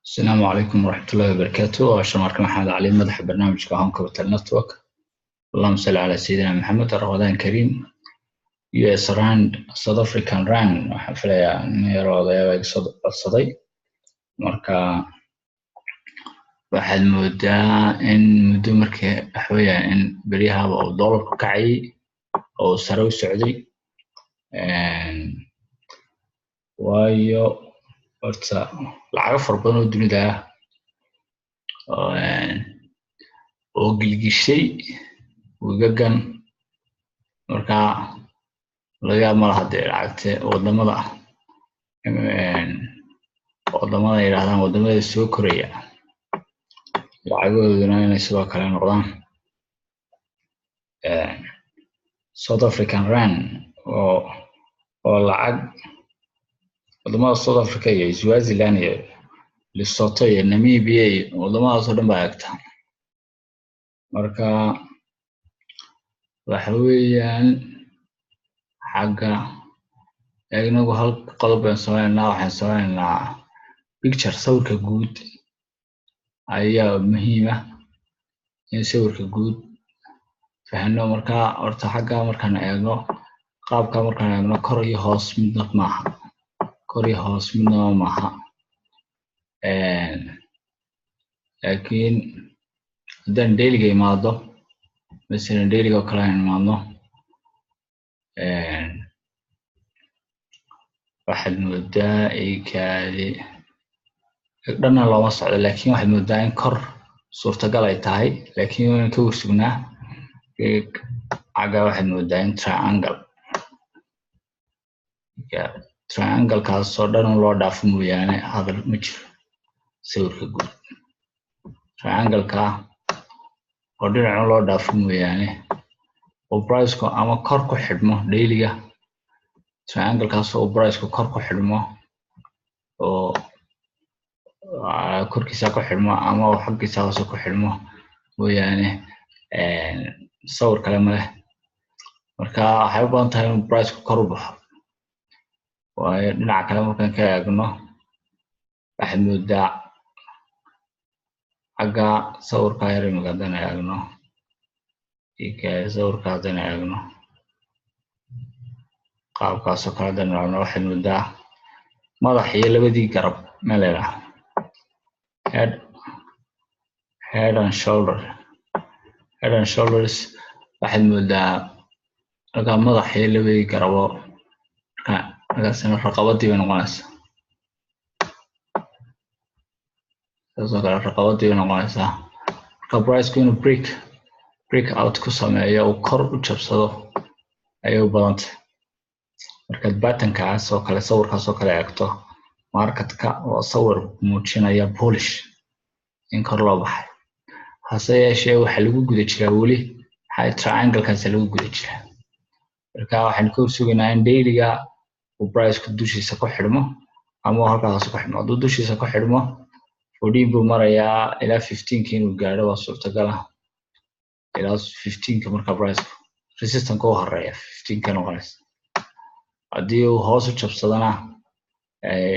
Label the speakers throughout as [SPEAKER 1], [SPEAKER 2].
[SPEAKER 1] السلام عليكم ورحمة الله وبركاته. عشان معكم محمد علي مدح برنامج كهون كابيتال نتورك. اللهم صل على سيدنا محمد. رمضان كريم. US راند South African rand waxaan filayaa in yar odayaal codsaday marka waxaad moodaa in muddo markii waxweeyaan in beryahaaba uu doolarku kacay oo sare u socday waayo horta lacag far badan oo dunida oo gilgishay wagagan marka laga yaabo hadee lacagta wadamada yiraahdaan wadamada soo koraya lacagooduna inay sidoo kale noqdaan South African rand oo lacag wadamada South Africa iyo Swaziland iyo Lesotho iyo Namibia iyo wadamadaas oo dhan baa agta marka waxa weeyaan xagga inagu hal qodob aan waxaan sameynaa picture sawirka guud ayaa muhiim ah in sawirka guud fahano marka horta xagga markaan eegno qaabka markaan eegno kor iyo hoos midna maaha laakiin haddaan dailiga imaado مثلا dailiga oo kale imaadno waxaad moodaa ikaadi dhanna looma socdo laakiin waxaad moodaa in kor suurtagal ay tahay laakiin waan ka warsugnaa xagga waxaad moodaa in triangle kaas oo dhan loo dhaafo mooyaane hadal ma jiro sawirka guud triangle ka oo dhinaca loo dhaafo mooyaane oo price-ku ama kor ku xidhmo dailiga triangle kaas oo price-ku kor ku xidhmo oo korkiisa ku xidhmo ama xaggiisa hoose ku xidhmo mooyaane sawir kale ma leh marka waxay u baahan tahay in price-ku kor u baxo waayo dhinaca kale markaan ka eegno waxaad moodaa xagga sawirka yar magadan eegno sawirka haddaan eegno qaabkaas oo kale dan waxaad moodaa madax iyo labadii garab meel head and shoulders waxaad moodaa marka madax iyo labadii garabo markaasina raqabadii bay noqonaysaa taasoo kale raqabadii bay noqonaysaa marka price-ku inuu break out ku sameeyo uu kor u jabsado ayay u badan tahay markaad patternkaas oo kale sawirkaas oo kale eegto marketka oo sawir muujinaya bullish in kor loo baxay hase yeeshee waxaa lagu guda jiraa weli triangle-kaas lagu guda jiraa marka waxaan ka warsugaynaa in dailiga uu price-ku dushiisa ku xidhmo ama halkaas ku xidhmo hadduu dushiisa ku xidhmo 14 buu marayaa ilaa 15 inuu gaadho waa suurtagal ah ilaa 15 marka price-ku resistance oo horeeya 15 noqonaysa haddii uu hoos u jabsadana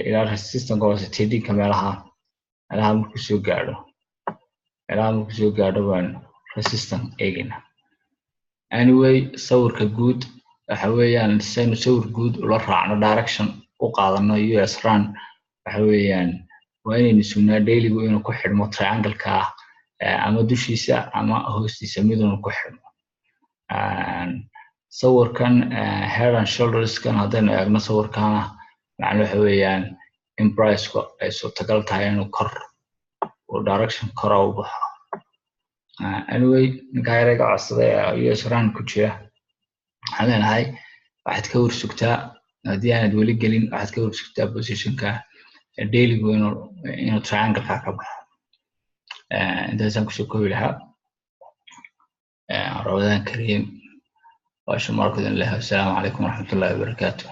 [SPEAKER 1] ilaa resistance oo 13 meelaha markuu soo gaadho waan resistance eegina anyway sawirka guud waxa weeyaan saynu sawir guud ula raacno direction u qaadano US rand waxa weeyaan waa inaynu sugnaa dailigu inuu ku xidhmo triangle-ka ama dushiisa ama hoostiisa miduna ku xidhmo sawirkan head and shoulders kan haddaynu eegno sawirkana macna waxa weeyaan in price-ku ay suurtagal tahay inuu kor oo direction kor u baxo anyway ninka yarayga codsaday US rand ku jira waxaan leenahay waxaad ka warsugtaa haddii aanad weli gelin waxaad ka warsugtaa position-ka dailigu inuu triangle-ka ka baxo intaasaan kusoo koobi lahaa Ramadan Kareem وأشكركم. السلام عليكم ورحمة الله وبركاته.